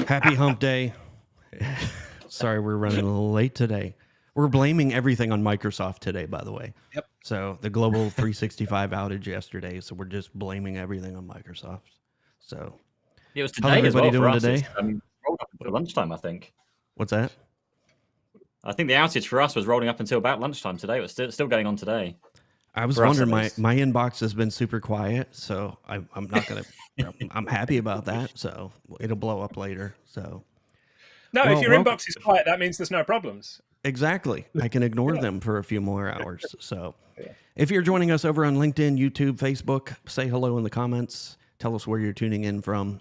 Happy hump day. Sorry, we're running a little late today. We're blaming everything on Microsoft today, by the way. Yep. So the global 365 outage yesterday. So we're just blaming everything on Microsoft. So it was how's today as everybody well doing for us. today? Rolled up until lunchtime, I think. What's that? I think the outage for us was rolling up until about lunchtime today. It was still going on today. I was For us, wondering, at my least. inbox has been super quiet, so I'm not gonna. I'm happy about that. So it'll blow up later. So No, Well, if your welcome. inbox is quiet, that means there's no problems. exactly, I can ignore them for a few more hours. So Yeah. if you're joining us over on LinkedIn, YouTube, Facebook, say hello in the comments. Tell us where you're tuning in from.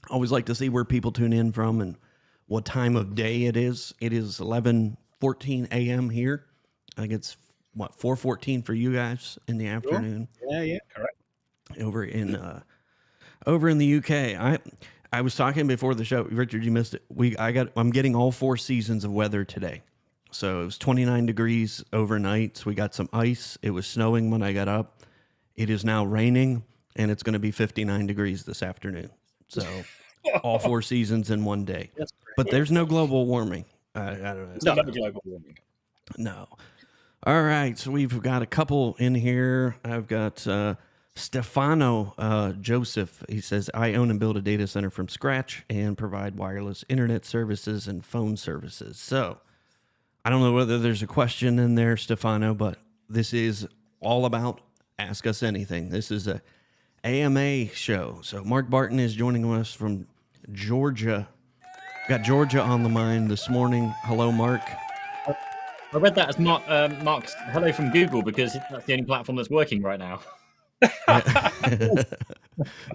Always like to see where people tune in from and what time of day it is. It is 11:14 a.m. here. I think it's what 4:14 for you guys in the afternoon Yeah, correct. over in the UK. I was talking before the show, Richard. You missed it. I'm getting all 4 seasons of weather today. So it was 29 degrees overnight. So we got some ice. It was snowing when I got up. It is now raining, and it's going to be 59 degrees this afternoon. So all 4 seasons in one day. That's great. But there's no global warming. I don't know. No global warming. No. All right. So we've got a couple in here. I've got Stefano Joseph. He says, I own and build a data center from scratch and provide wireless internet services and phone services. So I don't know whether there's a question in there, Stefano, but this is all about Ask Us Anything. This is a AMA show. So Mark Barton is joining us from Georgia. Got Georgia on the mind this morning. Hello, Mark. I read that as Mark's hello from Google because that's the only platform that's working right now.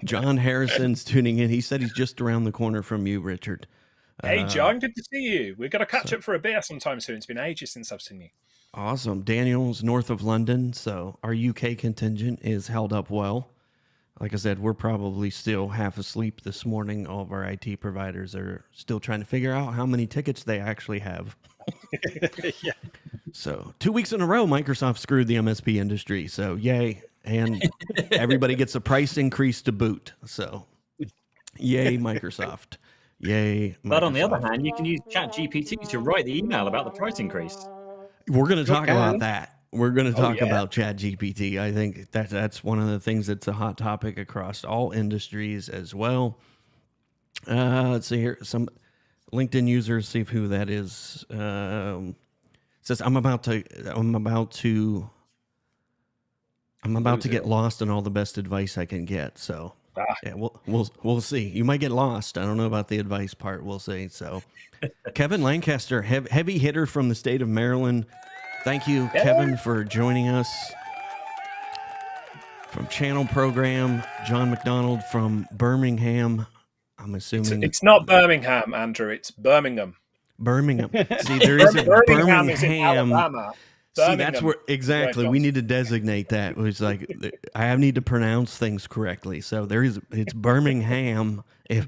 John Harrison's tuning in. He said he's just around the corner from you, Richard. Hey, John, good to see you. We've got to catch up for a beer sometime soon. It's been ages since I've seen you. Awesome. Daniel's north of London, so our UK contingent is held up well. Like I said, we're probably still half asleep this morning. All of our IT providers are still trying to figure out how many tickets they actually have. Yeah. So 2 weeks in a row, Microsoft screwed the MSP industry. So yay. And everybody gets a price increase to boot. So yay, Microsoft. Yay, Microsoft. But on the other hand, you can use ChatGPT to write the email about the price increase. We're going to talk about that. We're going to talk yeah. about ChatGPT. I think that's one of the things that's a hot topic across all industries as well. Let's see here. Some LinkedIn users, see who that is. Says I'm about to get lost in all the best advice I can get. So yeah, we'll see. You might get lost. I don't know about the advice part. We'll see. So Kevin Lancaster, heavy hitter from the state of Maryland. Thank you, Kevin, for joining us. From Channel Program, John McDonald from Birmingham. I'm assuming It's not Birmingham, Andrew. It's Birmingham. Birmingham. See, there is a Birmingham is in Birmingham. Alabama. See, that's Birmingham. where exactly we need to designate that. It's like I need to pronounce things correctly. So it's Birmingham if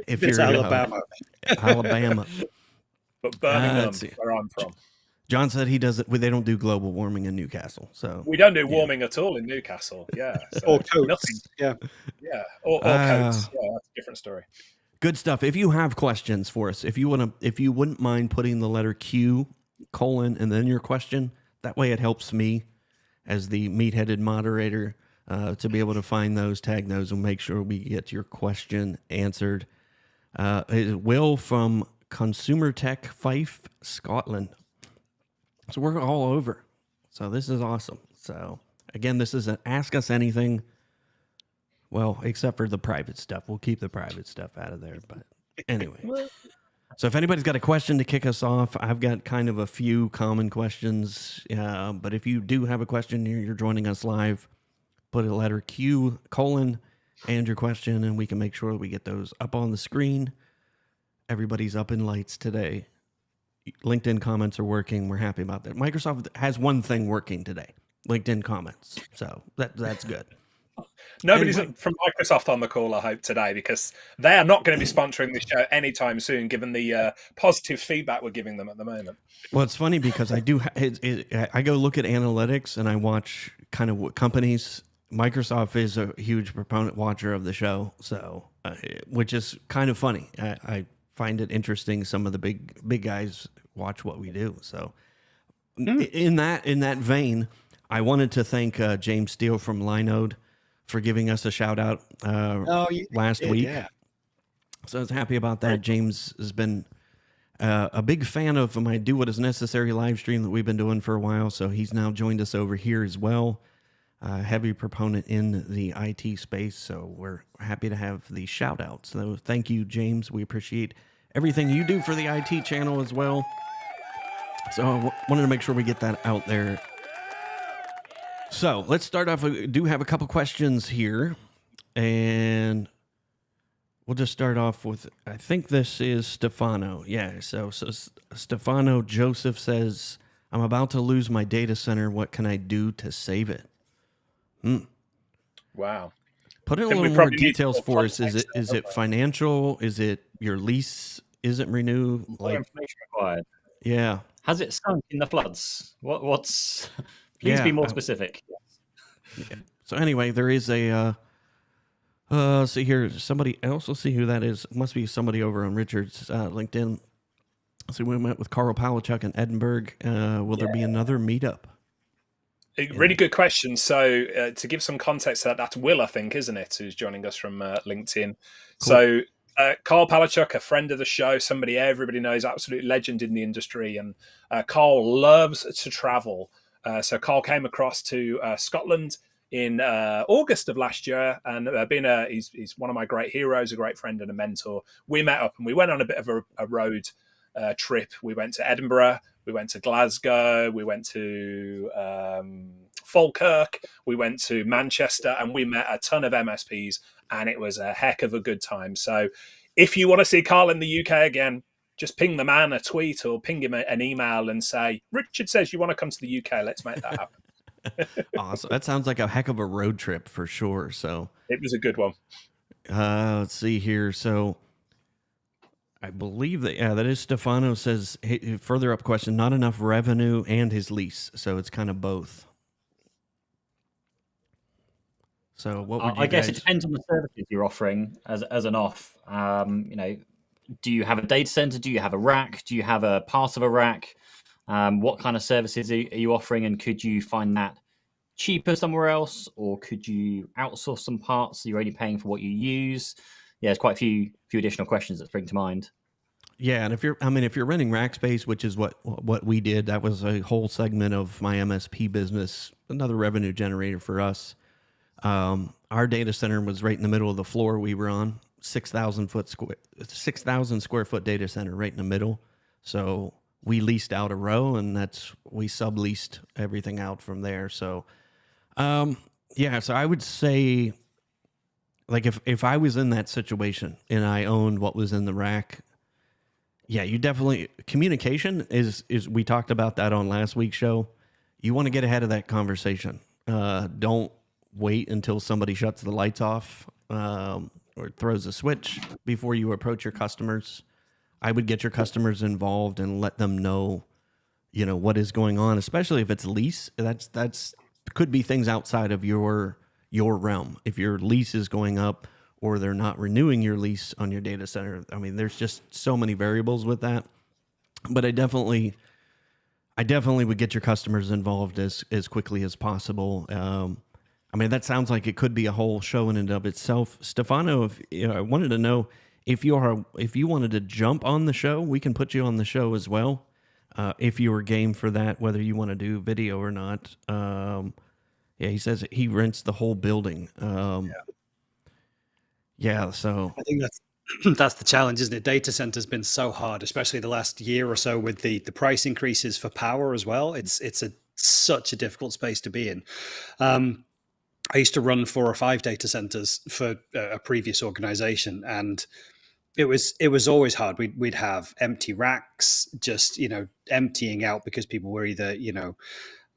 It's you're Alabama. Alabama. But Birmingham, let's see. where I'm from. John said he doesn't. They don't do global warming in Newcastle. So We don't do warming at all in Newcastle. Yeah. So Or coats. nothing. Yeah. Yeah. Or coats. Yeah, that's a different story. good stuff. If you have questions for us, if you wouldn't mind putting the letter Q : and then your question, that way it helps me as the meat-headed moderator to be able to find those, tag those, and make sure we get your question answered. Will from Consumer Tech Fife, Scotland. So we're all over. So this is awesome. So again, this is an Ask Us Anything. Well, except for the private stuff. We'll keep the private stuff out of there. But anyway. So if anybody's got a question to kick us off, I've got kind of a few common questions. But if you do have a question here, you're joining us live, put a letter Q : and your question, and we can make sure we get those up on the screen. Everybody's up in lights today. LinkedIn comments are working. We're happy about that. Microsoft has one thing working today: LinkedIn comments. So that's good. Nobody's from Microsoft on the call, I hope, today, because they are not going to be sponsoring this show anytime soon, given the positive feedback we're giving them at the moment. Well, it's funny because I go look at analytics and I watch kind of what companies Microsoft is a huge proponent watcher of the show, so which is kind of funny. I find it interesting. Some of the big guys watch what we do. So in that vein, I wanted to thank James Steele from Linode for giving us a shout out last week. Yeah. So I was happy about that. James has been a big fan of my Do What Is Necessary live stream that we've been doing for a while. So he's now joined us over here as well. Heavy proponent in the IT space. So we're happy to have the shout outs. So thank you, James. We appreciate everything you do for the IT channel as well. So I wanted to make sure we get that out there. So let's start off. We do have a couple questions here, and we'll just start off with, I think this is Stefano. Yeah, so Stefano Joseph says, I'm about to lose my data center. What can I do to save it? Wow. Put in a Think we little more probably need details more for us. context Is there, it financial? Is it your lease isn't renewed? More information required. Yeah. Has it sunk in the floods? What's? Please be more specific. Yeah. So anyway, there is a see here, somebody else. Let's see who that is. It must be somebody over on Richard's LinkedIn. So we met with Carl Palachuk in Edinburgh. Will there be another meetup? Really good question. So to give some context to that, that's Will, I think, isn't it, who's joining us from LinkedIn. Cool. So Carl Palachuk, a friend of the show, somebody everybody knows, absolute legend in the industry. And Carl loves to travel. So Carl came across to Scotland in August of last year, and he's one of my great heroes, a great friend and a mentor. We met up and we went on a bit of a road trip. We went to Edinburgh, we went to Glasgow, we went to Falkirk, we went to Manchester, and we met a ton of MSPs, and it was a heck of a good time. So if you want to see Carl in the UK again, just ping the man a tweet or ping him an email and say, Richard says you want to come to the UK, let's make that happen. Awesome. That sounds like a heck of a road trip for sure. So it was a good one. Let's see here. So I believe that, that is Stefano says, hey, further up question, not enough revenue and his lease. So it's kind of both. So what would you I guess guys... it depends on the services you're offering as an off. Do you have a data center? Do you have a rack? Do you have a part of a rack? What kind of services are you offering? And could you find that cheaper somewhere else? Or could you outsource some parts so you're only paying for what you use? Yeah, there's quite a few additional questions that spring to mind. Yeah, and if you're renting rack space, which is what we did, that was a whole segment of my MSP business, another revenue generator for us. Our data center was right in the middle of the floor we were on, 6,000 square foot data center right in the middle. So we leased out a row, and we subleased everything out from there. So, so I would say, like if I was in that situation and I owned what was in the rack, yeah, you definitely, communication is we talked about that on last week's show. You want to get ahead of that conversation. Don't wait until somebody shuts the lights off or throws a switch before you approach your customers. I would get your customers involved and let them know, what is going on, especially if it's lease. That's could be things outside of your realm. If your lease is going up or they're not renewing your lease on your data center, I mean, there's just so many variables with that. But I definitely would get your customers involved as quickly as possible. I mean, that sounds like it could be a whole show in and of itself. Stefano, I wanted to know if you wanted to jump on the show, we can put you on the show as well. If you were game for that, whether you want to do video or not. He says he rents the whole building. So I think that's the challenge, isn't it? Data center's been so hard, especially the last year or so with the price increases for power as well. It's such a difficult space to be in. I used to run 4 or 5 data centers for a previous organization, and it was always hard. We'd have empty racks, just emptying out because people were either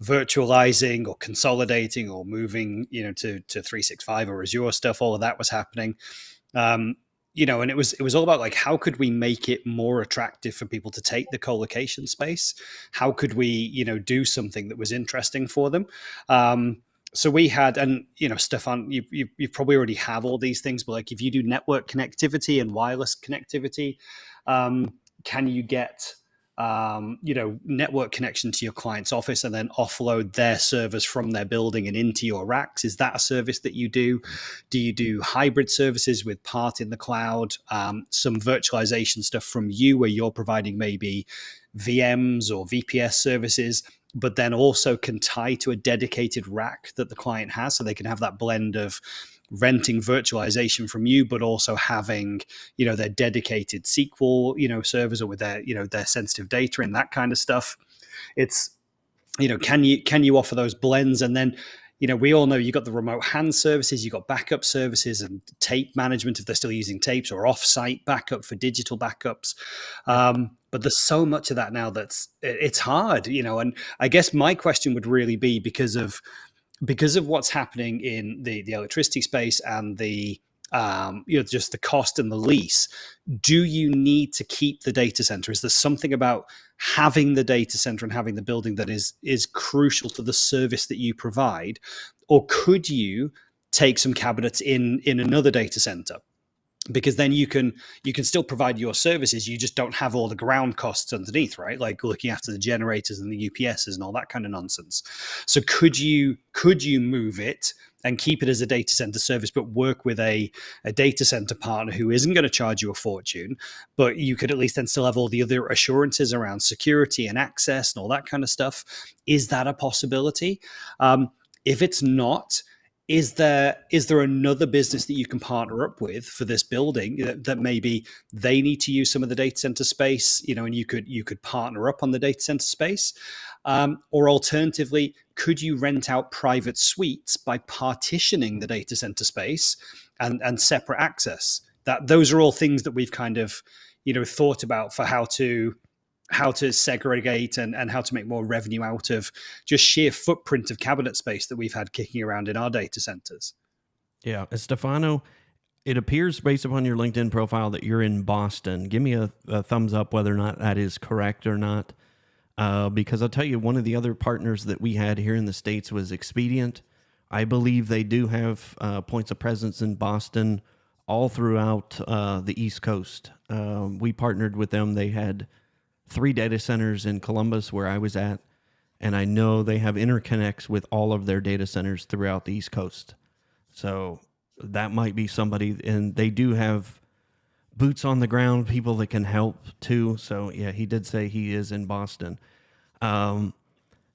virtualizing or consolidating or moving to 365 or Azure stuff. All of that was happening. And it was all about, like, how could we make it more attractive for people to take the colocation space? How could we do something that was interesting for them? so we had, and Stefan, you probably already have all these things, but like if you do network connectivity and wireless connectivity, can you get network connection to your client's office and then offload their servers from their building and into your racks? Is that a service that you do? Do you do hybrid services with part in the cloud? Some virtualization stuff from you where you're providing maybe VMs or VPS services, but then also can tie to a dedicated rack that the client has, so they can have that blend of renting virtualization from you, but also having their dedicated SQL servers, or with their sensitive data and that kind of stuff. It's can you offer those blends? And then we all know you got the remote hand services, you got backup services and tape management if they're still using tapes, or offsite backup for digital backups. But there's so much of that now it's hard, and I guess my question would really be because of what's happening in the electricity space and the just the cost and the lease. Do you need to keep the data center? Is there something about having the data center and having the building that is crucial to the service that you provide, or could you take some cabinets in another data center? Because then you can still provide your services, you just don't have all the ground costs underneath, right? Like looking after the generators and the UPSs and all that kind of nonsense. So could you move it and keep it as a data center service, but work with a data center partner who isn't going to charge you a fortune, but you could at least then still have all the other assurances around security and access and all that kind of stuff? Is that a possibility? If it's not, is there another business that you can partner up with for this building that maybe they need to use some of the data center space, and you could partner up on the data center space? Or alternatively, could you rent out private suites by partitioning the data center space and separate access? Those are all things that we've kind of thought about for how to segregate and how to make more revenue out of just sheer footprint of cabinet space that we've had kicking around in our data centers. Yeah. Stefano, it appears based upon your LinkedIn profile that you're in Boston. Give me a thumbs up whether or not that is correct or not. Because I'll tell you, one of the other partners that we had here in the States was Expedient. I believe they do have points of presence in Boston all throughout the East Coast. We partnered with them. They had 3 data centers in Columbus where I was at, and I know they have interconnects with all of their data centers throughout the East Coast. So that might be somebody, and they do have boots on the ground, people that can help too. So yeah, he did say he is in Boston.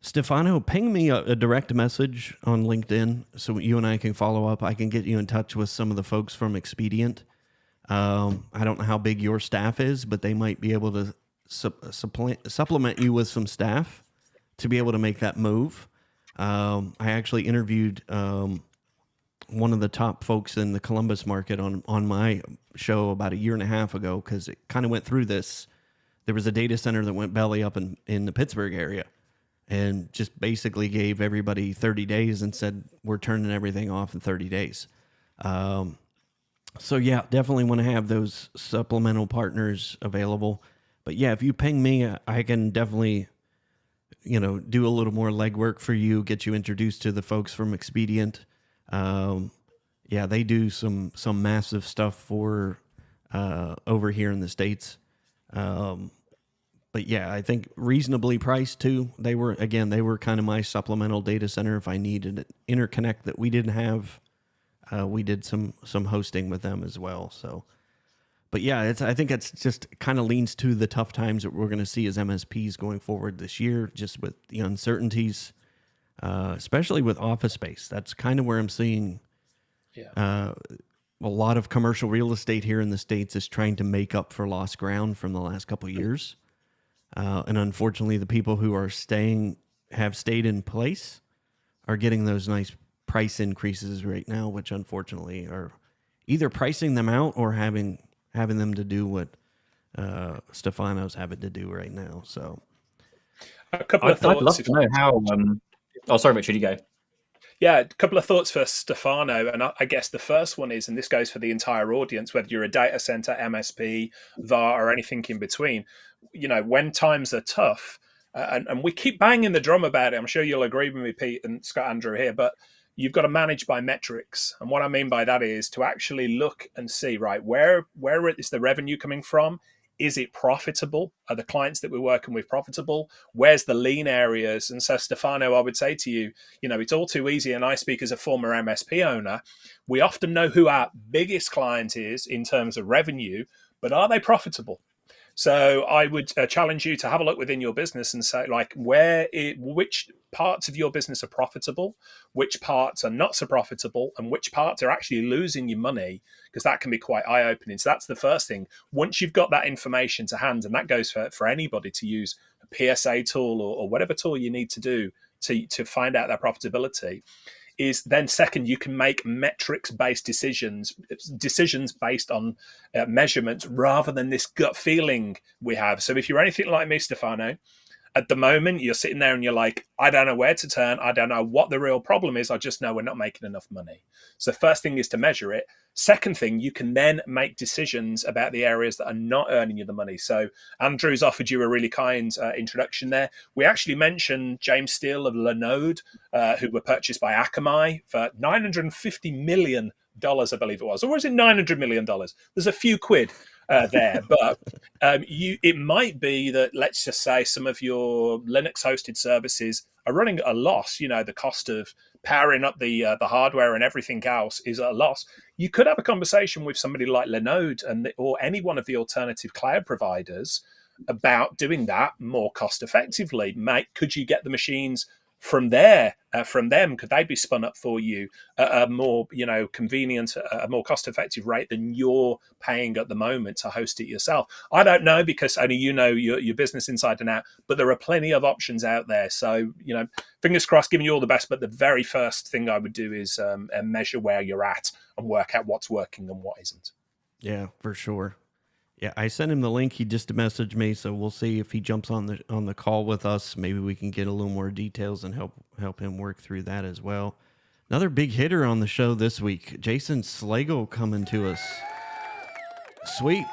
Stefano, ping me a direct message on LinkedIn so you and I can follow up. I can get you in touch with some of the folks from Expedient. I don't know how big your staff is, but they might be able to supplement you with some staff to be able to make that move. I actually interviewed one of the top folks in the Columbus market on my show about a year and a half ago, because it kind of went through this. There was a data center that went belly up in the Pittsburgh area and just basically gave everybody 30 days and said, we're turning everything off in 30 days. So yeah, definitely want to have those supplemental partners available. But yeah, if you ping me, I can definitely, do a little more legwork for you, get you introduced to the folks from Expedient. Yeah, they do some massive stuff for over here in the States. But yeah, I think reasonably priced too. They were kind of my supplemental data center. If I needed an interconnect that we didn't have, we did some hosting with them as well. So. But yeah, I think it's just kind of leans to the tough times that we're going to see as MSPs going forward this year, just with the uncertainties, especially with office space. That's kind of where I'm seeing a lot of commercial real estate here in the States is trying to make up for lost ground from the last couple of years. And unfortunately, the people who are have stayed in place are getting those nice price increases right now, which unfortunately are either pricing them out or having them to do what Stefano's having to do right now. So, a couple of thoughts. I'd love to know how. Oh, sorry, Richard, you go. Yeah, a couple of thoughts for Stefano, and I guess the first one is, and this goes for the entire audience, whether you're a data center, MSP, VAR, or anything in between. When times are tough, and we keep banging the drum about it. I'm sure you'll agree with me, Pete and Scott Andrew here, but you've got to manage by metrics. And what I mean by that is to actually look and see, right, where is the revenue coming from? Is it profitable? Are the clients that we're working with profitable? Where's the lean areas? And so, Stefano, I would say to you, it's all too easy. And I speak as a former MSP owner. We often know who our biggest client is in terms of revenue, but are they profitable? So I would challenge you to have a look within your business and say, like, which parts of your business are profitable, which parts are not so profitable, and which parts are actually losing you money, because that can be quite eye-opening. So that's the first thing. Once you've got that information to hand, and that goes for anybody to use a PSA tool or whatever tool you need to do to find out their profitability, is then second, you can make metrics-based decisions based on measurements rather than this gut feeling we have. So if you're anything like me, Stefano, at the moment you're sitting there and you're like, I don't know where to turn. I don't know what the real problem is. I just know we're not making enough money. So first thing is to measure it. Second thing, you can then make decisions about the areas that are not earning you the money. So Andrew's offered you a really kind introduction there. We actually mentioned James Steele of Linode, who were purchased by Akamai for $950 million, I believe it was. Or was it $900 million? There's a few quid there. But it might be that, let's just say, some of your Linux hosted services are running at a loss. The cost of powering up the hardware and everything else is at a loss. You could have a conversation with somebody like Linode or any one of the alternative cloud providers about doing that more cost effectively. Could you get the machines from them? Could they be spun up for you at a more convenient, a more cost effective rate than you're paying at the moment to host it yourself? I don't know, because only your business inside and out, but there are plenty of options out there. So fingers crossed, giving you all the best. But the very first thing I would do is measure where you're at and work out what's working and what isn't. Yeah, for sure. Yeah, I sent him the link. He just messaged me, so we'll see if he jumps on the call with us. Maybe we can get a little more details and help him work through that as well. Another big hitter on the show this week, Jason Slagle, coming to us. Sweet.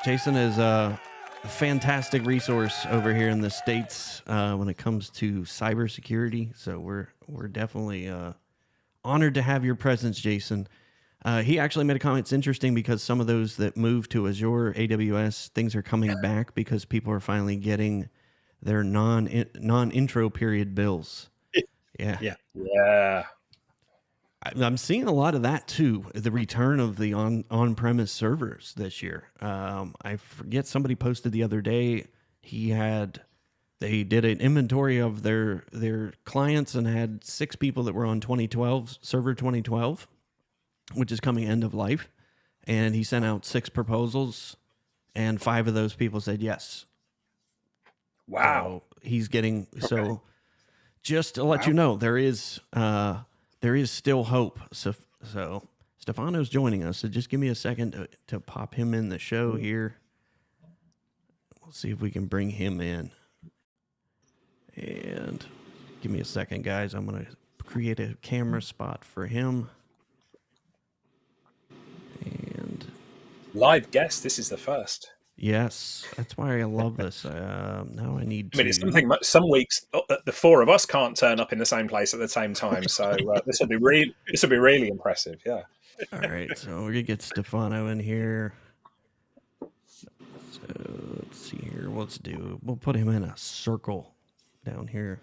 Jason is a fantastic resource over here in the States when it comes to cybersecurity. So we're definitely honored to have your presence, Jason. He actually made a comment. It's interesting because some of those that moved to Azure, AWS, things are coming back because people are finally getting their non-intro period bills. Yeah. I'm seeing a lot of that too. The return of the on-premise servers this year. I forget, somebody posted the other day. They did an inventory of their clients and had 6 people that were on 2012 server 2012. Which is coming end of life. And he sent out 6 proposals, and 5 of those people said yes. Wow. So he's getting, so just to let you know, there is still hope. So Stefano's joining us. So just give me a second to pop him in the show here. We'll see if we can bring him in. And give me a second, guys. I'm going to create a camera spot for him. And live guest, this is the first. Yes, that's why I love this. Now I need to. I mean, it's something. Some weeks the 4 of us can't turn up in the same place at the same time. So this will be really impressive. Yeah. All right, so we're gonna get Stefano in here. So let's see here. We'll put him in a circle down here,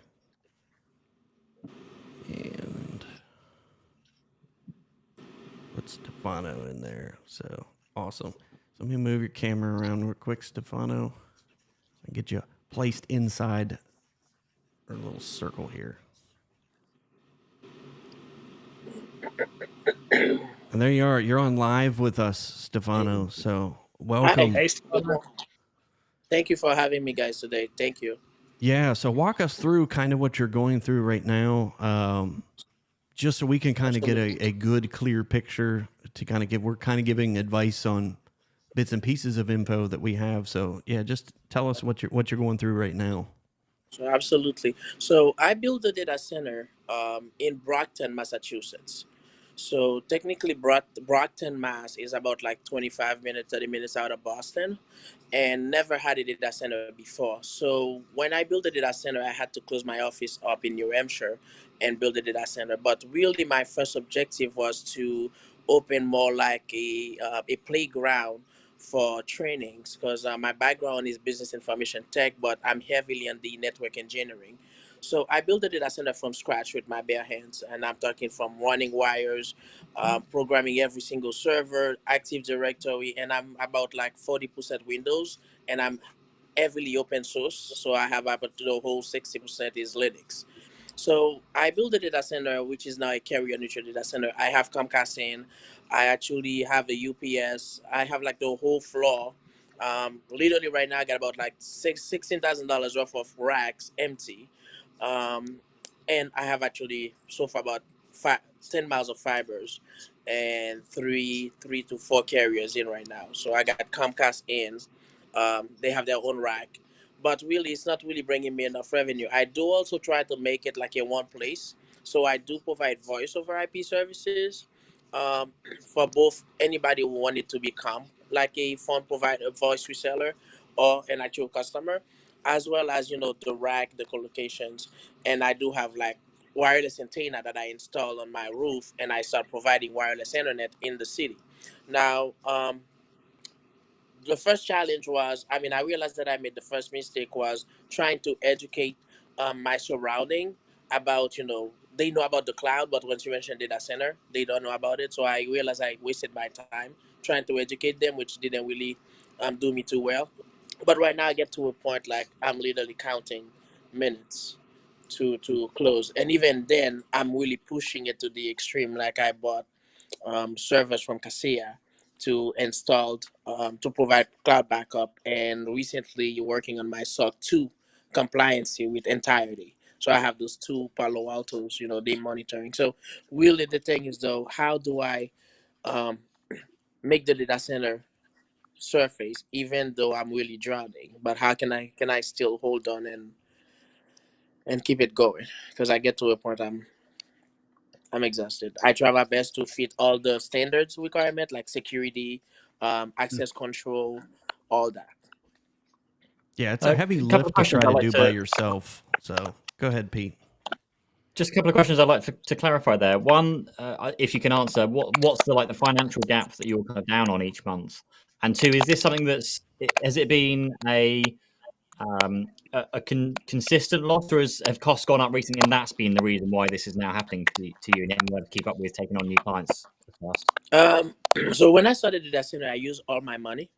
and put Stefano in there. So awesome. So let me move your camera around real quick, Stefano, and get you placed inside our little circle here. And there you are. You're on live with us, Stefano. So welcome. Hey, Stefano. Thank you for having me, guys, today. Thank you. Yeah. So walk us through kind of what you're going through right now. Just so we can kind of get a good, clear picture to kind of we're kind of giving advice on bits and pieces of info that we have. So yeah, just tell us what you're going through right now. So absolutely. So I built a data center in Brockton, Massachusetts. So technically, Brockton, Mass is about like 25 minutes, 30 minutes out of Boston, and never had a data center before. So when I built a data center, I had to close my office up in New Hampshire and build a data center. But really, my first objective was to open more like a playground for trainings, because my background is business information tech, but I'm heavily on the network engineering. So I built a data center from scratch with my bare hands, and I'm talking from running wires, programming every single server, Active Directory, and I'm about like 40% Windows, and I'm heavily open source. So I have about the whole 60% is Linux. So I built a data center, which is now a carrier neutral data center. I have Comcast in. I actually have the UPS. I have like the whole floor. Literally right now, I got about like $16,000 worth of racks empty, um, and I have actually so far about 10 miles of fibers and three to four carriers in right now. So I got Comcast in. They have their own rack, but really it's not really bringing me enough revenue. I do also try to make it like in one place. So I do provide voice over IP services, um, for both anybody who wanted to become like a phone provider, a voice reseller, or an actual customer, as well as the rack, the collocations, and I do have like wireless antenna that I install on my roof, and I start providing wireless internet in the city. Now, the first challenge was, I mean, I realized that I made the first mistake was trying to educate my surrounding about, they know about the cloud, but once you mention data center, they don't know about it. So I realized I wasted my time trying to educate them, which didn't really do me too well. But right now I get to a point like I'm literally counting minutes to close, and even then I'm really pushing it to the extreme. Like I bought servers from Kaseya to installed to provide cloud backup, and recently working on my SOC 2 compliancy with entirety. So I have those two Palo Altos, they monitoring. So really the thing is though, how do I um, make the data center surface even though I'm really drowning? But how can I still hold on and keep it going? Because I get to a point I'm exhausted. I try my best to fit all the standards requirement like security, access control, all that. Yeah, it's a heavy A couple of lift to questions try I'd to like do by to yourself. So go ahead, Pete. just a couple of questions I'd like to clarify there. One, if you can answer, what's the financial gap that you're kind of down on each month? And two, is this something has it been consistent loss, or have costs gone up recently, and that's been the reason why this is now happening to you, and you haven't been able to keep up with taking on new clients as fast? So when I started the data center, I used all my money.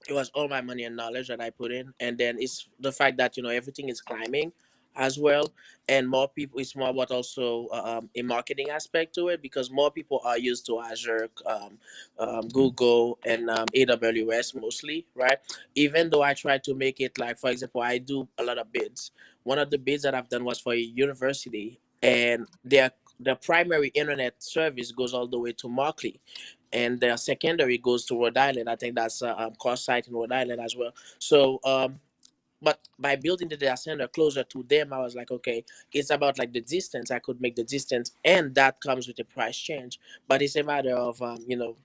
It was all my money and knowledge that I put in, and then it's the fact that everything is climbing as well, and more people. It's more about also a marketing aspect to it, because more people are used to Azure, Google, and AWS mostly, right? Even though I try to make it like, for example, I do a lot of bids. One of the bids that I've done was for a university, and their primary internet service goes all the way to Markley, and their secondary goes to Rhode Island. I think that's a cost site in Rhode Island as well. So, but by building the data center closer to them, I was like, okay, it's about like the distance. I could make the distance, and that comes with a price change. But it's a matter of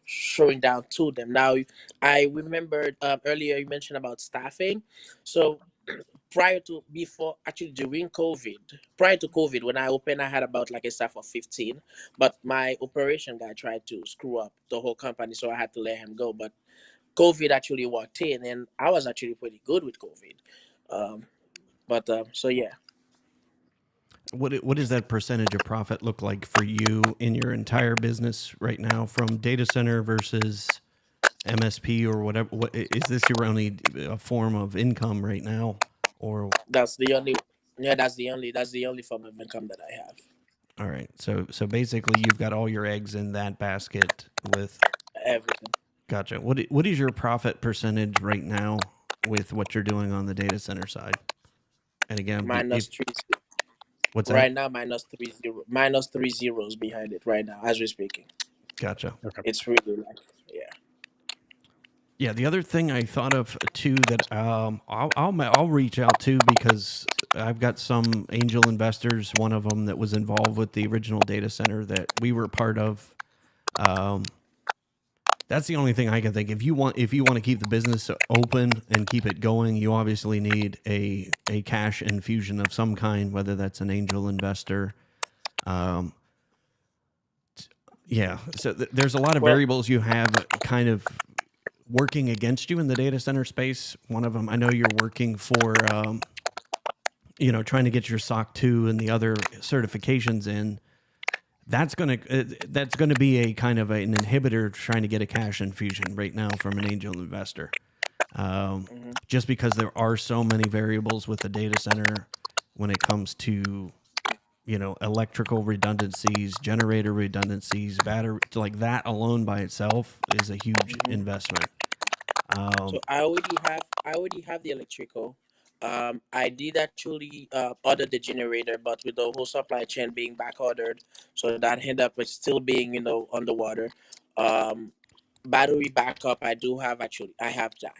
showing down to them. Now, I remembered earlier you mentioned about staffing. So prior to before actually during COVID, prior to COVID, when I opened, I had about like a staff of 15, but my operation guy tried to screw up the whole company, so I had to let him go. But COVID actually walked in, and I was actually pretty good with COVID. But so yeah. What does that percentage of profit look like for you in your entire business right now, from data center versus MSP or whatever? What is this your only form of income right now, or That's the only, yeah, that's the only form of income that I have. all right? So basically, you've got all your eggs in that basket with. Everything. Gotcha. What is your profit percentage right now with what you're doing on the data center side? And again, Minus three. what's Right that? now, minus three zeros behind it right now as we're speaking. Gotcha. Okay. It's really like, yeah. Yeah, the other thing I thought of too that I'll reach out to, because I've got some angel investors. One of them that was involved with the original data center that we were part of. That's the only thing I can think. If you want to keep the business open and keep it going, you obviously need a cash infusion of some kind, whether that's an angel investor. Yeah. So there's a lot of variables you have kind of working against you in the data center space. One of them, I know you're working for, trying to get your SOC 2 and the other certifications in. That's gonna be a kind of an inhibitor trying to get a cash infusion right now from an angel investor. Just because there are so many variables with the data center when it comes to electrical redundancies, generator redundancies, battery, like that alone by itself is a huge investment. So I already have the electrical. I did actually order the generator, but with the whole supply chain being back ordered, so that ended up with still being underwater. Um, Battery backup, I have that.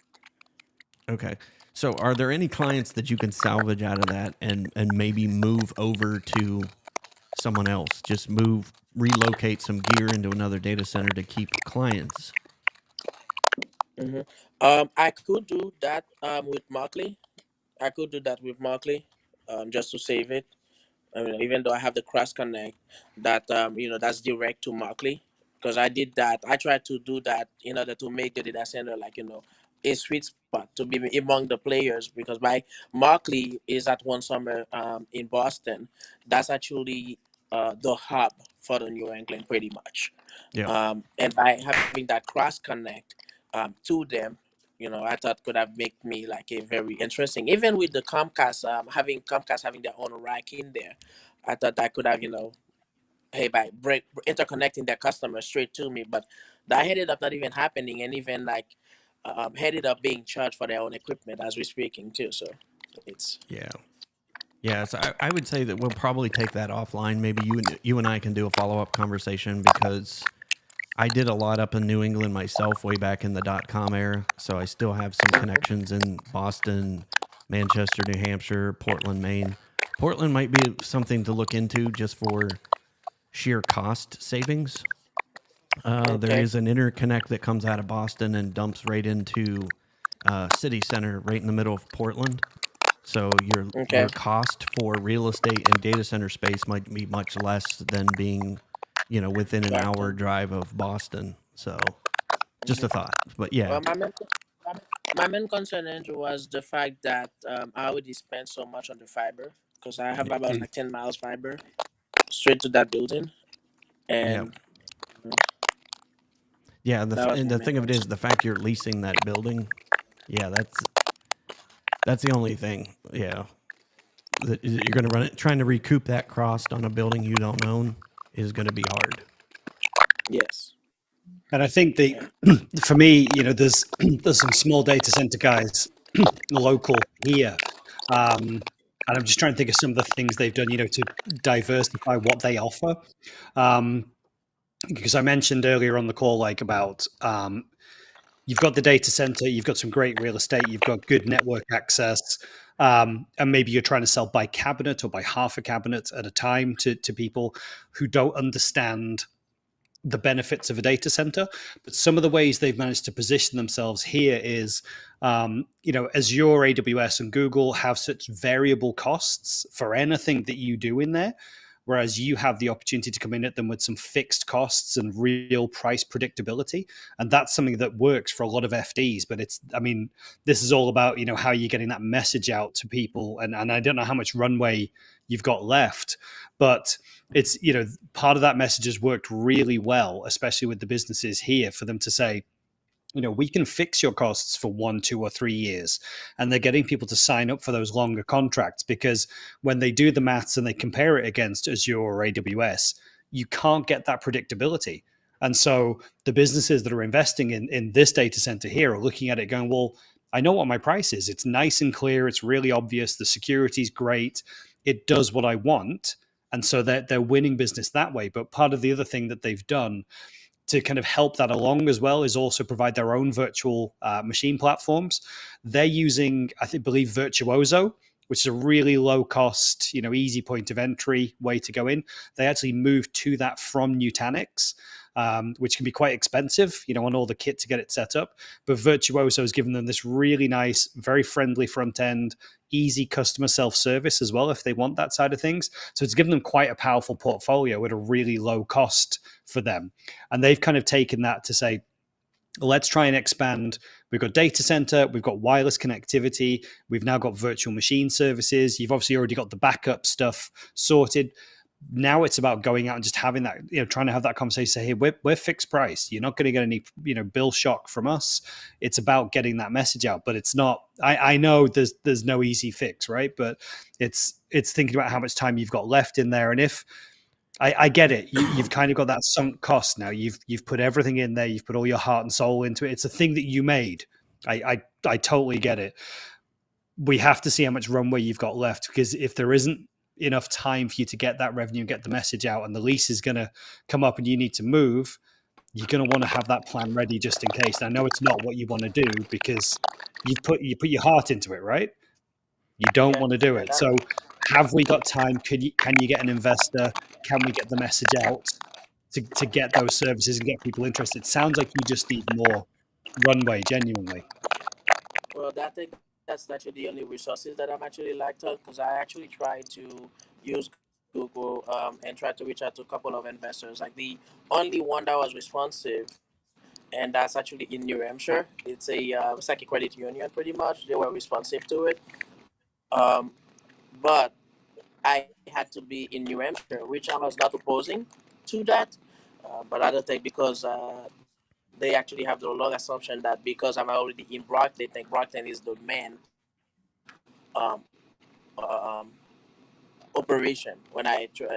Okay. So are there any clients that you can salvage out of that and maybe move over to someone else? Just relocate some gear into another data center to keep clients? hmm I could do that with Markley. I could do that with Markley, just to save it. I mean, even though I have the cross connect, that that's direct to Markley, because I did that. I tried to do that in order to make the data center a sweet spot to be among the players, because my Markley is at One Summer in Boston. That's actually the hub for the New England, pretty much. Yeah. And by having that cross connect to them, I thought could have made me like a very interesting. Even with the Comcast, having Comcast having their own rack in there, I thought that could have, hey, by interconnecting their customers straight to me. But that ended up not even happening, and even ended up being charged for their own equipment as we're speaking too. So it's Yeah. Yeah, so I would say that we'll probably take that offline. Maybe you and I can do a follow-up conversation, because I did a lot up in New England myself way back in the .com era. So I still have some connections in Boston, Manchester, New Hampshire, Portland, Maine. Portland might be something to look into just for sheer cost savings. There okay. is an interconnect that comes out of Boston and dumps right into city center, right in the middle of Portland. So your Okay. cost for real estate and data center space might be much less than being, within an hour drive of Boston. So just a thought. But yeah, Well, my main concern, Andrew, was the fact that I already spent so much on the fiber, because I have about like 10 miles fiber straight to that building, yeah, and yeah. that was And my the main thing of it is, concern. the fact you're leasing that building, yeah, that's the only thing. Yeah, that you're going to run it. Trying to recoup that cost on a building you don't own is going to be hard. Yes. And I think Yeah. for me, there's some small data center guys local here. And I'm just trying to think of some of the things they've done, to diversify what they offer. Because I mentioned earlier on the call, about you've got the data center, you've got some great real estate, you've got good network access, and maybe you're trying to sell by cabinet or by half a cabinet at a time to people who don't understand the benefits of a data center. But some of the ways they've managed to position themselves here is, Azure, AWS, and Google have such variable costs for anything that you do in there, whereas you have the opportunity to come in at them with some fixed costs and real price predictability. And that's something that works for a lot of FDs. But this is all about, how you're getting that message out to people. And I don't know how much runway you've got left, but it's, part of that message has worked really well, especially with the businesses here, for them to say, we can fix your costs for 1, 2, or 3 years. And they're getting people to sign up for those longer contracts, because when they do the maths and they compare it against Azure or AWS, you can't get that predictability. And so the businesses that are investing in this data center here are looking at it going, well, I know what my price is. It's nice and clear. It's really obvious. The security is great. It does what I want. And so they're winning business that way. But part of the other thing that they've done to kind of help that along as well is also provide their own virtual machine platforms. They're using, believe, Virtuoso, which is a really low cost, easy point of entry way to go in. They actually moved to that from Nutanix. which can be quite expensive, on all the kit to get it set up. But Virtuoso has given them this really nice, very friendly front end, easy customer self-service as well if they want that side of things. So it's given them quite a powerful portfolio at a really low cost for them. And they've kind of taken that to say, let's try and expand. We've got data center, we've got wireless connectivity, we've now got virtual machine services. You've obviously already got the backup stuff sorted. Now it's about going out and just having that, trying to have that conversation, say, hey, we're fixed price. You're not going to get any, bill shock from us. It's about getting that message out, but it's not, I know there's no easy fix, right? But it's thinking about how much time you've got left in there. And if, I get it. You've kind of got that sunk cost now. You've put everything in there. You've put all your heart and soul into it. It's a thing that you made. I totally get it. We have to see how much runway you've got left, because if there isn't enough time for you to get that revenue, get the message out, and the lease is going to come up and you need to move, you're going to want to have that plan ready just in case. And I know it's not what you want to do because you put your heart into it, right? You don't want to do it. So have we got time? Can you get an investor? Can we get the message out to get those services and get people interested? It sounds like you just need more runway, genuinely. Well, I think that's actually the only resources that I'm actually lacked on, because I actually try to use Google and try to reach out to a couple of investors. Like the only one that was responsive, and that's actually in New Hampshire. It's it's like a credit union, pretty much. They were responsive to it. But I had to be in New Hampshire, which I was not opposing to that. But I don't think, because they actually have the long assumption that because I'm already in Brockton, they think Brockton is the main um, um, operation.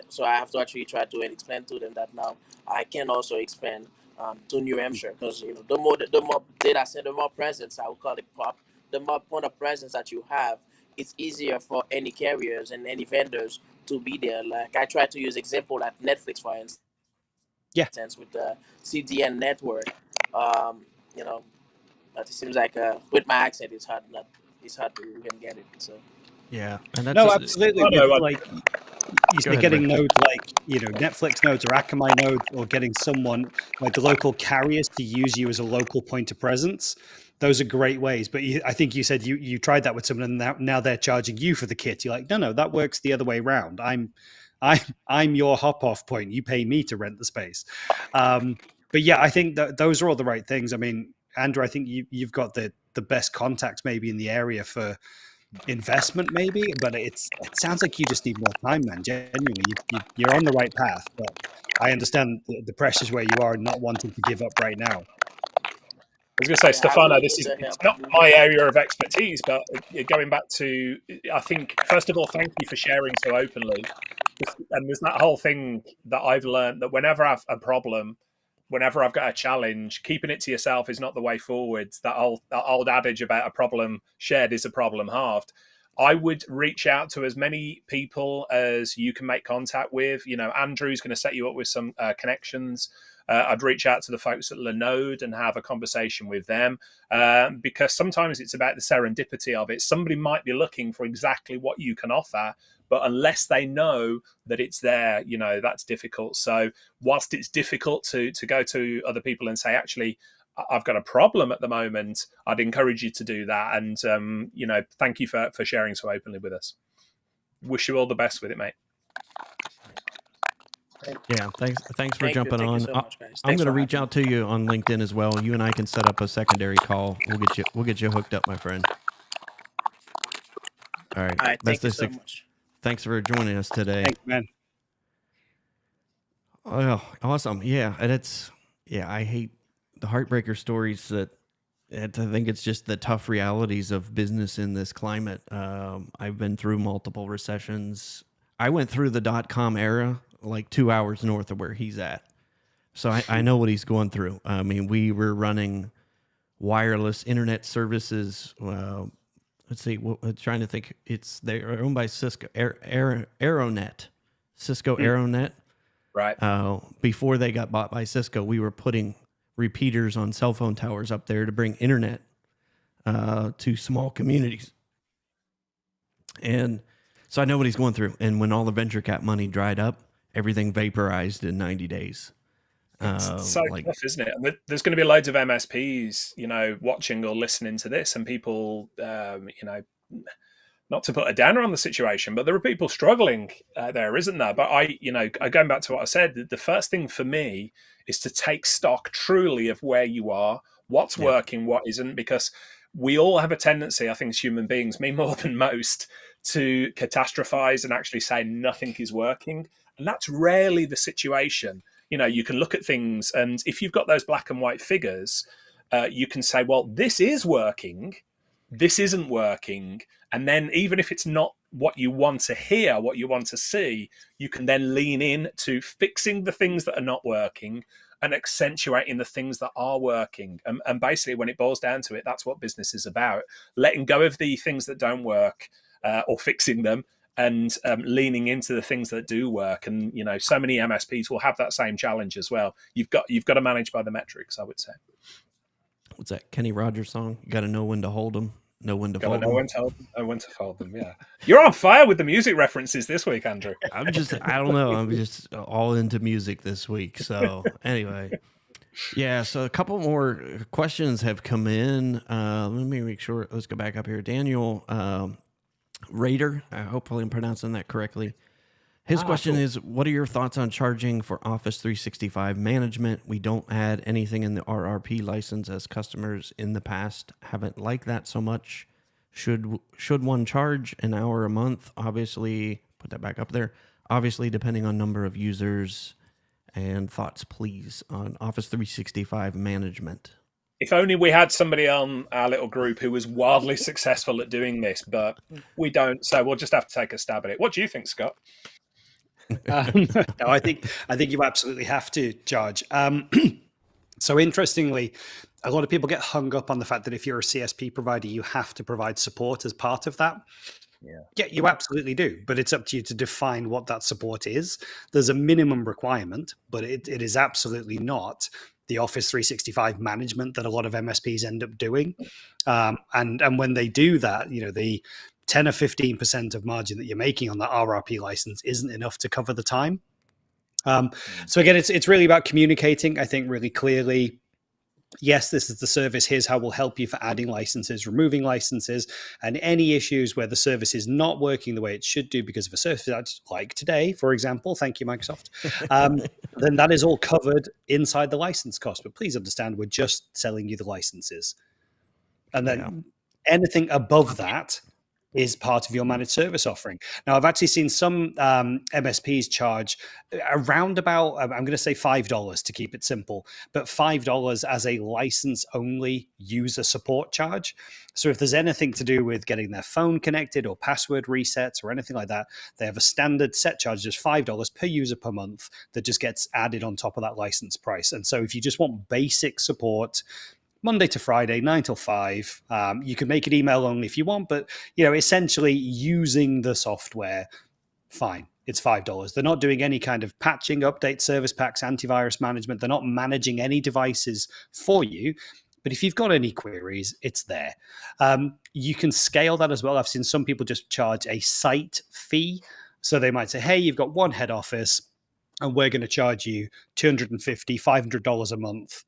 So I have to actually try to explain to them that now I can also expand to New Hampshire, because the more data center, the more presence, I would call it pop, the more point of presence that you have, it's easier for any carriers and any vendors to be there. Like I try to use example like Netflix, for instance, with the CDN network. You know, but it seems like with my accent, it's hard to even get it. So Yeah, and that's no, absolutely. With, like you say, getting nodes like Netflix nodes or Akamai nodes, or getting someone like the local carriers to use you as a local point of presence. Those are great ways. But I think you said you tried that with someone, and now they're charging you for the kit. You're like, no, that works the other way around. I'm your hop off point. You pay me to rent the space. But yeah, I think that those are all the right things. I mean, Andrew, I think you've got the best contacts maybe in the area for investment, maybe, but it sounds like you just need more time, man. Genuinely, you're on the right path, but I understand the pressures where you are and not wanting to give up right now. I was going to say, Stefano, it's not my area of expertise, but going back to, I think, first of all, thank you for sharing so openly. And there's that whole thing that I've learned, that whenever I've a problem, whenever I've got a challenge, keeping it to yourself is not the way forwards. That old adage about a problem shared is a problem halved. I would reach out to as many people as you can make contact with. Andrew's going to set you up with some connections. I'd reach out to the folks at Linode and have a conversation with them, because sometimes it's about the serendipity of it. Somebody might be looking for exactly what you can offer, but unless they know that it's there, that's difficult. So whilst it's difficult to go to other people and say, actually, I've got a problem at the moment, I'd encourage you to do that. And, thank you for sharing so openly with us. Wish you all the best with it, mate. Yeah, thanks for jumping on. So much, guys. I'm going to reach out to you on LinkedIn as well. You and I can set up a secondary call. We'll get you hooked up, my friend. All right. Thank you so much. Thanks for joining us today. Thanks, man. Oh, awesome. Yeah, and I hate the heartbreaker stories I think it's just the tough realities of business in this climate. I've been through multiple recessions. I went through the .com era, like 2 hours north of where he's at. So I know what he's going through. I mean, we were running wireless internet services. Let's see, I'm trying to think. They're owned by Cisco, Aeronet, Cisco Aeronet. Right. Before they got bought by Cisco, we were putting repeaters on cell phone towers up there to bring internet to small communities. And so I know what he's going through. And when all the venture cap money dried up, everything vaporized in 90 days. It's so Like, tough, isn't it? And there's going to be loads of MSPs, watching or listening to this, and people, not to put a downer on the situation, but there are people struggling there, isn't there? But going back to what I said, the first thing for me is to take stock truly of where you are, what's working, what isn't, because we all have a tendency, I think, as human beings, me more than most, to catastrophize and actually say nothing is working. And that's rarely the situation. You can look at things, and if you've got those black and white figures, you can say, well, this is working, this isn't working. And then even if it's not what you want to hear, what you want to see, you can then lean in to fixing the things that are not working and accentuating the things that are working. And basically, when it boils down to it, that's what business is about. Letting go of the things that don't work or fixing them, and leaning into the things that do work. And, so many MSPs will have that same challenge as well. You've got to manage by the metrics, I would say. what's that Kenny Rogers song? You got to know when to hold them, know when to fold them. Know when to fold them. Yeah, you're on fire with the music references this week, Andrew. I don't know. I'm just all into music this week. So anyway, yeah. So a couple more questions have come in. Let me make sure. Let's go back up here. Daniel Raider. Hopefully I'm pronouncing that correctly. His question is, what are your thoughts on charging for Office 365 management? We don't add anything in the RRP license, as customers in the past haven't liked that so much. Should one charge an hour a month? Obviously, put that back up there. Obviously, depending on number of users. And thoughts, please, on Office 365 management. If only we had somebody on our little group who was wildly successful at doing this, but we don't. So we'll just have to take a stab at it. What do you think, Scott? No, I think you absolutely have to charge. So interestingly, a lot of people get hung up on the fact that if you're a CSP provider, you have to provide support as part of that. Yeah, you absolutely do, but it's up to you to define what that support is. There's a minimum requirement, but it is absolutely not the Office 365 management that a lot of MSPs end up doing. And when they do that, the 10 or 15% of margin that you're making on that RRP license isn't enough to cover the time. So again, it's really about communicating, I think, really clearly. Yes, this is the service. Here's how we'll help you for adding licenses, removing licenses, and any issues where the service is not working the way it should do because of a service, like today, for example. Thank you, Microsoft. Then that is all covered inside the license cost. But please understand, we're just selling you the licenses. And then anything above that is part of your managed service offering. Now, I've actually seen some MSPs charge around about, I'm going to say $5 to keep it simple, but $5 as a license-only user support charge. So if there's anything to do with getting their phone connected or password resets or anything like that, they have a standard set charge, just $5 per user per month that just gets added on top of that license price. And so if you just want basic support, Monday to Friday, 9 till 5. You can make it email only if you want, but essentially using the software, fine. It's $5. They're not doing any kind of patching, update, service packs, antivirus management. They're not managing any devices for you. But if you've got any queries, it's there. You can scale that as well. I've seen some people just charge a site fee. So they might say, hey, you've got one head office, and we're going to charge you $250, $500 a month.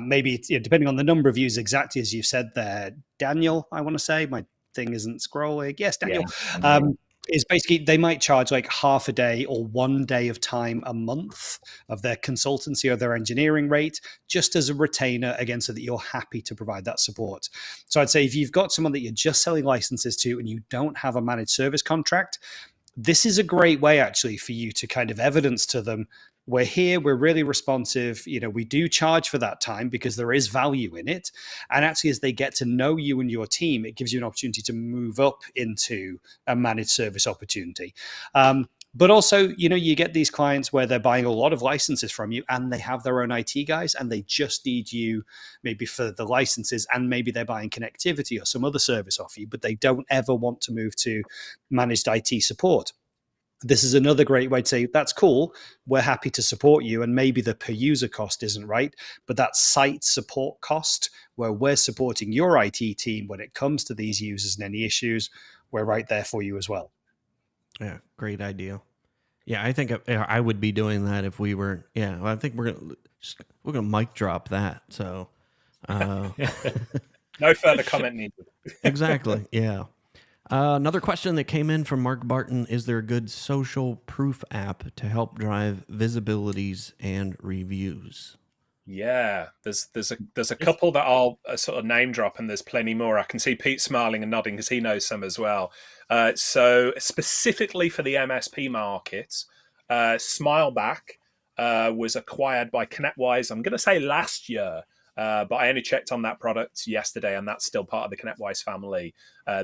Maybe it's, depending on the number of users, exactly as you said there, Daniel, I want to say. My thing isn't scrolling. Yes, Daniel. Yeah. Is basically they might charge like half a day or 1 day of time a month of their consultancy or their engineering rate, just as a retainer, again, so that you're happy to provide that support. So I'd say if you've got someone that you're just selling licenses to and you don't have a managed service contract, this is a great way actually for you to kind of evidence to them, we're here, we're really responsive, we do charge for that time because there is value in it. And actually, as they get to know you and your team, it gives you an opportunity to move up into a managed service opportunity. But also, you get these clients where they're buying a lot of licenses from you and they have their own IT guys and they just need you maybe for the licenses, and maybe they're buying connectivity or some other service off you, but they don't ever want to move to managed IT support. This is another great way to say, that's cool, we're happy to support you, and maybe the per user cost isn't right, but that site support cost, where we're supporting your IT team when it comes to these users and any issues, we're right there for you as well. Yeah, great idea. Yeah, I think I would be doing that if we were. Yeah, I think we're gonna mic drop that. So, uh, No further comment needed. exactly. Yeah. Another question that came in from Mark Barton: is there a good social proof app to help drive visibilities and reviews? Yeah, there's a couple that I'll sort of name drop, and there's plenty more. I can see Pete smiling and nodding because he knows some as well. So specifically for the MSP market, Smileback was acquired by ConnectWise. I'm going to say last year, but I only checked on that product yesterday, and that's still part of the ConnectWise family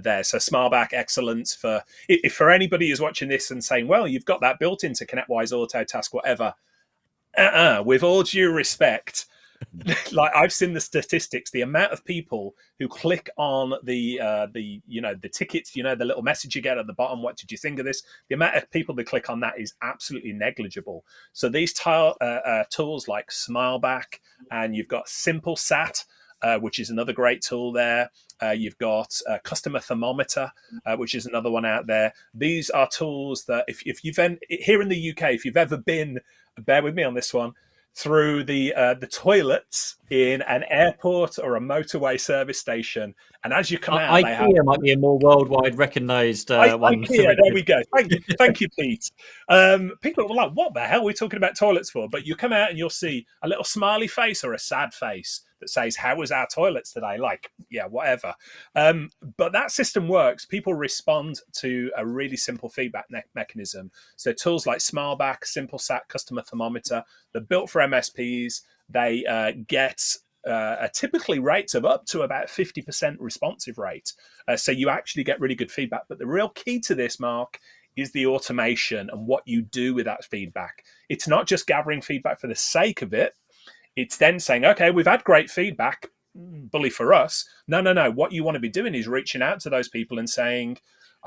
there. So Smileback, excellence for if for anybody who's watching this and saying, well, you've got that built into ConnectWise Autotask, whatever. With all due respect, like I've seen the statistics, the amount of people who click on the the tickets, the little message you get at the bottom, what did you think of this? The amount of people that click on that is absolutely negligible. So these tools like Smileback, and you've got SMPOST, which is another great tool there. You've got Customer Thermometer, which is another one out there. These are tools that if you've here in the UK, if you've ever been, bear with me on this one, through the toilets in an airport or a motorway service station, and as you come out, IKEA might be a more worldwide recognised one. IKEA, there we go. Thank you, Pete. People are like, "What the hell are we talking about toilets for?" But you come out and you'll see a little smiley face or a sad face that says, "How was our toilets today?" Like, yeah, whatever. But that system works. People respond to a really simple feedback mechanism. So tools like Smileback, SMPOST, Customer Thermometer, they're built for MSPs. They get typically rates of up to about 50% responsive rate. So you actually get really good feedback. But the real key to this, Mark, is the automation and what you do with that feedback. It's not just gathering feedback for the sake of it. It's then saying, okay, we've had great feedback, bully for us. No. What you want to be doing is reaching out to those people and saying,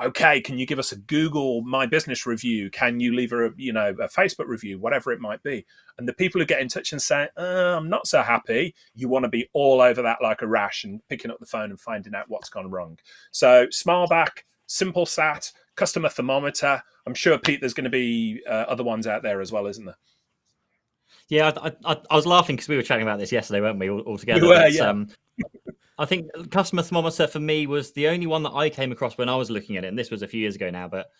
okay, can you give us a Google My Business review? Can you leave a Facebook review, whatever it might be? And the people who get in touch and say, I'm not so happy, you want to be all over that like a rash and picking up the phone and finding out what's gone wrong. So Smileback, SMPOST, Customer Thermometer. I'm sure, Pete, there's going to be other ones out there as well, isn't there? Yeah, I was laughing because we were chatting about this yesterday, weren't we, all together? We were, yeah. I think Customer Thermometer for me was the only one that I came across when I was looking at it, and this was a few years ago now, but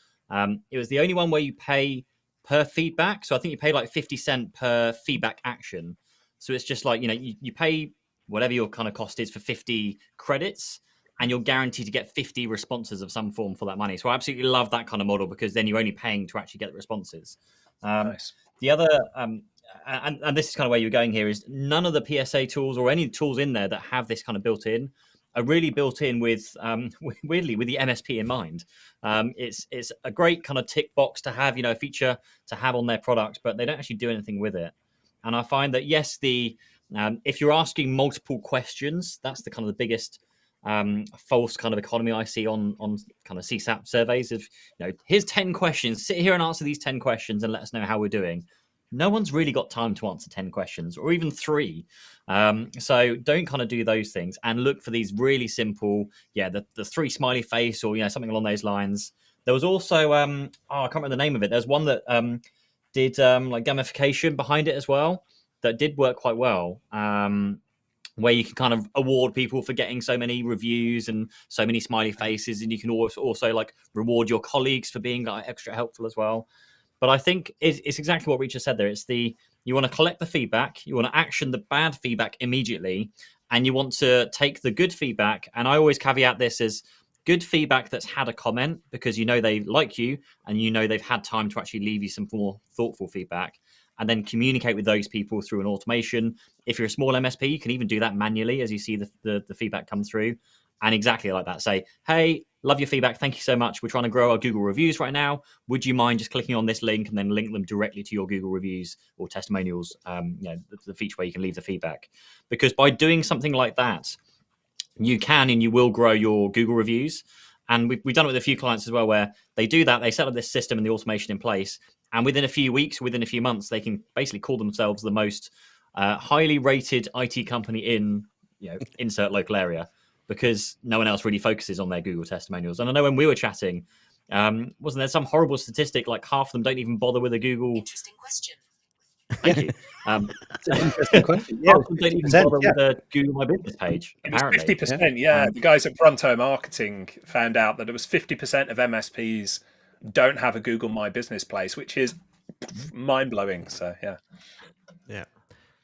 it was the only one where you pay per feedback. So I think you pay like 50 cents per feedback action. So it's just like, you pay whatever your kind of cost is for 50 credits, and you're guaranteed to get 50 responses of some form for that money. So I absolutely love that kind of model because then you're only paying to actually get the responses. Nice. The other... and this is kind of where you're going here, is none of the PSA tools or any tools in there that have this kind of built in are really built in with, weirdly, with the MSP in mind. It's a great kind of tick box to have, a feature to have on their product, but they don't actually do anything with it. And I find that, yes, if you're asking multiple questions, that's the kind of the biggest false kind of economy I see on kind of CSAP surveys of, here's 10 questions, sit here and answer these 10 questions and let us know how we're doing. No one's really got time to answer 10 questions or even 3. So don't kind of do those things and look for these really simple, the 3 smiley face or, something along those lines. There was also, I can't remember the name of it. There's one that did like gamification behind it as well that did work quite well. Where you can kind of award people for getting so many reviews and so many smiley faces. And you can also like reward your colleagues for being like extra helpful as well. But I think it's exactly what Reacher said there. It's you want to collect the feedback, you want to action the bad feedback immediately, and you want to take the good feedback. And I always caveat this as good feedback that's had a comment because they like you and they've had time to actually leave you some more thoughtful feedback, and then communicate with those people through an automation. If you're a small MSP, you can even do that manually as you see the feedback come through. And exactly like that, say, hey, love your feedback. Thank you so much. We're trying to grow our Google reviews right now. Would you mind just clicking on this link and then link them directly to your Google reviews or testimonials, the feature where you can leave the feedback? Because by doing something like that, you can and you will grow your Google reviews. And we've done it with a few clients as well, where they do that. They set up this system and the automation in place. And within a few weeks, within a few months, they can basically call themselves the most highly rated IT company in, insert local area, because no one else really focuses on their Google testimonials. And I know when we were chatting, Wasn't there some horrible statistic like half of them don't even bother with a Google? Interesting question. Thank you. It's an interesting question. Yeah, Half of them don't even 50%, bother yeah. with a Google My Business page. It was Apparently, 50%. Yeah, Um, the guys at Pronto Marketing found out that it was 50% of MSPs don't have a Google My Business place, which is mind blowing. So yeah. Yeah.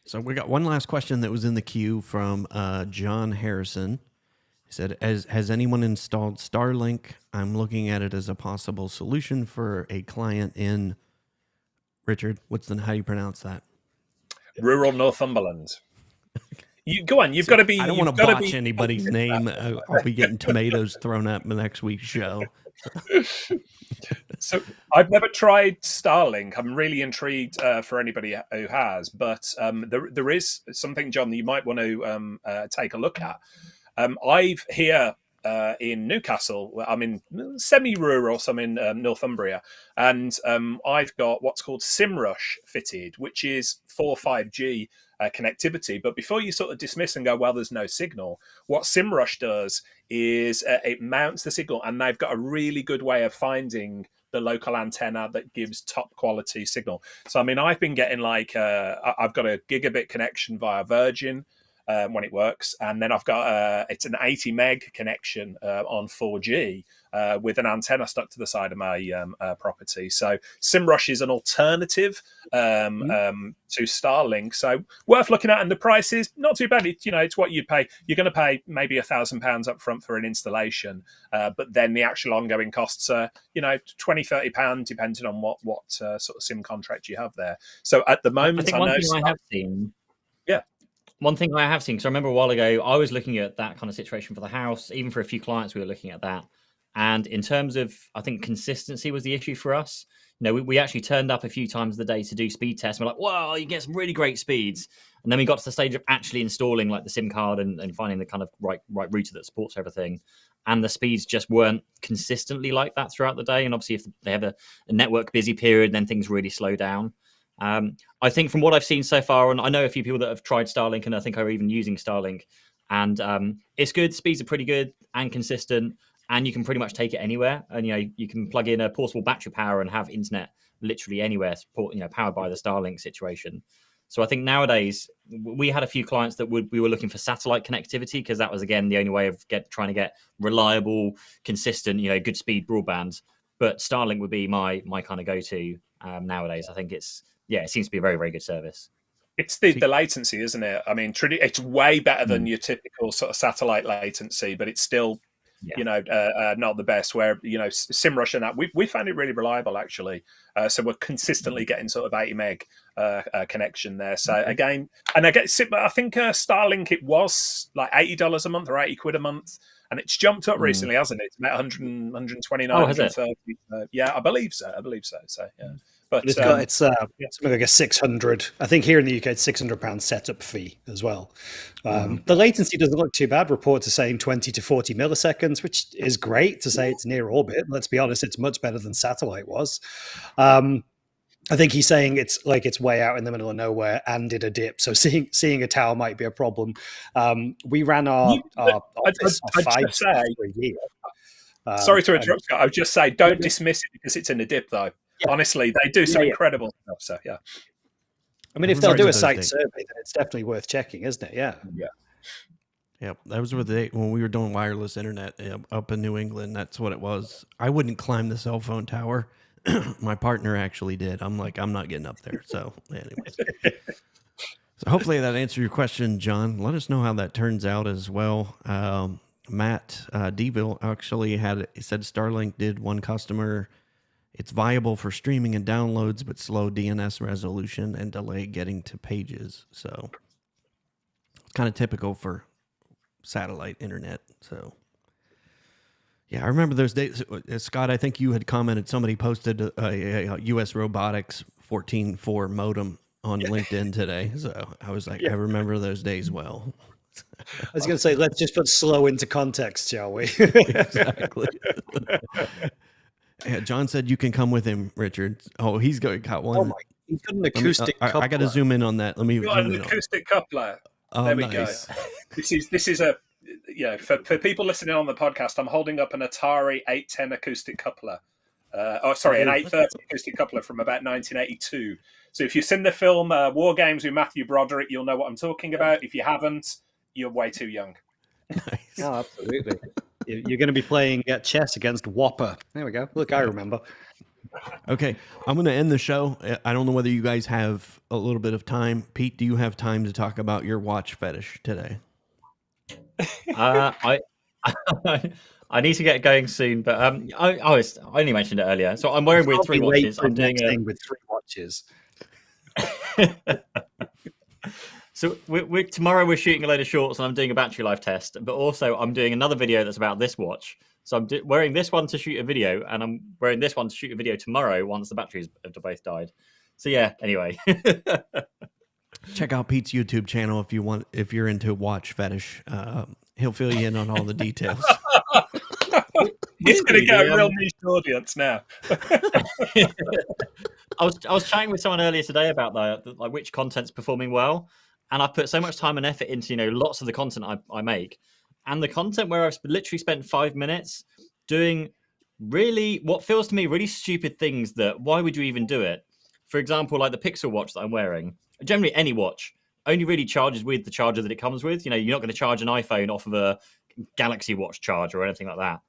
So we got one last question that was in the queue from John Harrison. He said, has anyone installed Starlink? I'm looking at it as a possible solution for a client in, Richard, how do you pronounce that? Rural Northumberland. You go on. You've got to be. I don't want to botch anybody's name. I'll be getting tomatoes thrown at me next week's show. So I've never tried Starlink. I'm really intrigued for anybody who has, but there is something, John, that you might want to take a look at. I've here in Newcastle. I'm in semi-rural, so I'm in Northumbria, and I've got what's called SimRush fitted, which is 4-5G connectivity. But before you sort of dismiss and go, well, there's no signal, what SimRush does is it mounts the signal, and they've got a really good way of finding the local antenna that gives top quality signal. So, I mean, I've been getting like, I've got a gigabit connection via Virgin when it works. And then I've got, it's an 80 meg connection on 4G with an antenna stuck to the side of my property. So SimRush is an alternative to Starlink. So worth looking at. And the price is not too bad. It's what you'd pay. You're going to pay maybe £1,000 up front for an installation. But then the actual ongoing costs are, £20-30, depending on what sort of SIM contract you have there. So at the moment, I think one thing I have seen. Yeah. One thing I have seen, because I remember a while ago, I was looking at that kind of situation for the house, even for a few clients, we were looking at that. And in terms of, I think consistency was the issue for us. We actually turned up a few times a day to do speed tests. We're like, wow, you get some really great speeds. And then we got to the stage of actually installing like the SIM card and finding the kind of right router that supports everything. And the speeds just weren't consistently like that throughout the day. And obviously, if they have a network busy period, then things really slow down. I think from what I've seen so far, and I know a few people that have tried Starlink and I think are even using Starlink, and it's good. Speeds are pretty good and consistent, and you can pretty much take it anywhere. And you can plug in a portable battery power and have internet literally anywhere, powered by the Starlink situation. So I think nowadays we had a few clients that we were looking for satellite connectivity because that was again the only way of trying to get reliable, consistent, good speed broadband. But Starlink would be my kind of go-to nowadays. I think it seems to be a very, very good service. It's the latency, isn't it? I mean, it's way better than your typical sort of satellite latency, but it's still, not the best. Where SimRush and that we found it really reliable actually. So we're consistently getting sort of 80 meg connection there. So again, and I think Starlink, it was like $80 a month or £80 a month. And it's jumped up recently, hasn't it? It's about 129. Oh, has it? Yeah, I believe so. So yeah. But it's something like a 600. I think here in the UK, it's £600 setup fee as well. The latency doesn't look too bad. Reports are saying 20 to 40 milliseconds, which is great to say it's near orbit. Let's be honest, it's much better than satellite was. I think he's saying it's way out in the middle of nowhere and did a dip. So seeing a tower might be a problem. We ran our office I'd 5 just say, for a year. Sorry to interrupt, Scott. I would just say, don't dismiss it because it's in a dip, though. Yeah. Honestly, they do some incredible stuff. So, yeah. I mean, if they'll do a site survey, then it's definitely worth checking, isn't it? Yeah. Yeah. Yeah, that was when we were doing wireless internet up in New England. That's what it was. I wouldn't climb the cell phone tower. My partner actually did. I'm like, I'm not getting up there. So, anyways. So hopefully that answered your question, John. Let us know how that turns out as well. Matt Deville actually said Starlink did one customer. It's viable for streaming and downloads, but slow DNS resolution and delay getting to pages. So it's kind of typical for satellite internet. So yeah, I remember those days. Scott, I think you had commented, somebody posted a US Robotics 14.4 modem on LinkedIn today. So I was like, I remember those days well. I was going to say, let's just put slow into context, shall we? Exactly. Yeah, John said you can come with him, Richard. Oh, he's got one. Oh my, he's got an acoustic coupler. I got to zoom in on that. Let me zoom an acoustic coupler. Oh, there we nice. go. This is a for people listening on the podcast, I'm holding up an Atari 810 acoustic coupler. An 830 acoustic coupler from about 1982. So if you've seen the film War Games with Matthew Broderick, you'll know what I'm talking about. If you haven't, you're way too young. Nice. Oh, absolutely. You're going to be playing chess against Whopper. There we go. Look, I remember. Okay, I'm going to end the show. I don't know whether you guys have a little bit of time. Pete, do you have time to talk about your watch fetish today? I I need to get going soon, but I only mentioned it earlier. So I'm wearing with 3 watches. I'm doing with 3 watches. So tomorrow we're shooting a load of shorts, and I'm doing a battery life test. But also I'm doing another video that's about this watch. So I'm wearing this one to shoot a video, and I'm wearing this one to shoot a video tomorrow once the batteries have both died. So yeah. Anyway. Check out Pete's YouTube channel if you're into watch fetish. He'll fill you in on all the details. He's going to get a real niche audience now. I was chatting with someone earlier today about like which content's performing well, and I've put so much time and effort into lots of the content I make, and the content where I've literally spent 5 minutes doing really what feels to me really stupid things that why would you even do it? For example, like the Pixel watch that I'm wearing. Generally, any watch only really charges with the charger that it comes with. You're not going to charge an iPhone off of a Galaxy Watch charger or anything like that.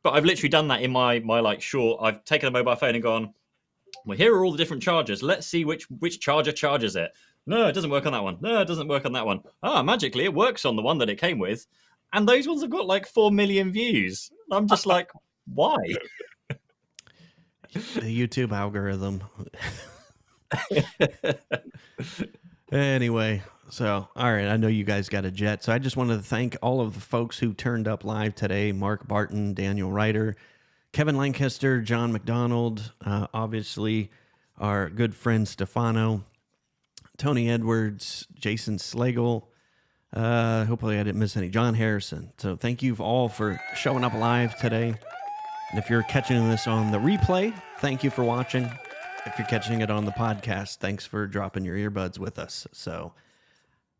But I've literally done that in my like short. I've taken a mobile phone and gone, well, here are all the different chargers. Let's see which charger charges it. No, it doesn't work on that one. No, it doesn't work on that one. Magically, it works on the one that it came with. And those ones have got like 4 million views. I'm just like, why? The YouTube algorithm. Anyway, so all right, I know you guys got a jet, so I just wanted to thank all of the folks who turned up live today: Mark Barton, Daniel Ryder, Kevin Lancaster, John McDonald, obviously our good friend Stefano, Tony Edwards, Jason Slagle. Hopefully I didn't miss any. John Harrison. So thank you all for showing up live today. And if you're catching this on the replay, thank you for watching. If you're catching it on the podcast, thanks for dropping your earbuds with us. So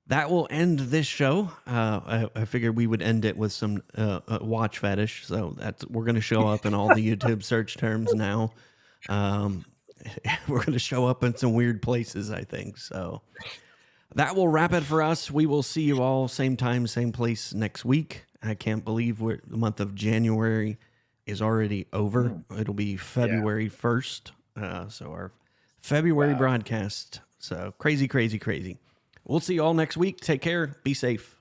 that will end this show. I figured we would end it with some watch fetish. So we're going to show up in all the YouTube search terms now. We're going to show up in some weird places, I think. So that will wrap it for us. We will see you all same time, same place next week. I can't believe the month of January is already over. It'll be February 1st. So our February broadcast. So crazy, crazy, crazy. We'll see you all next week. Take care. Be safe.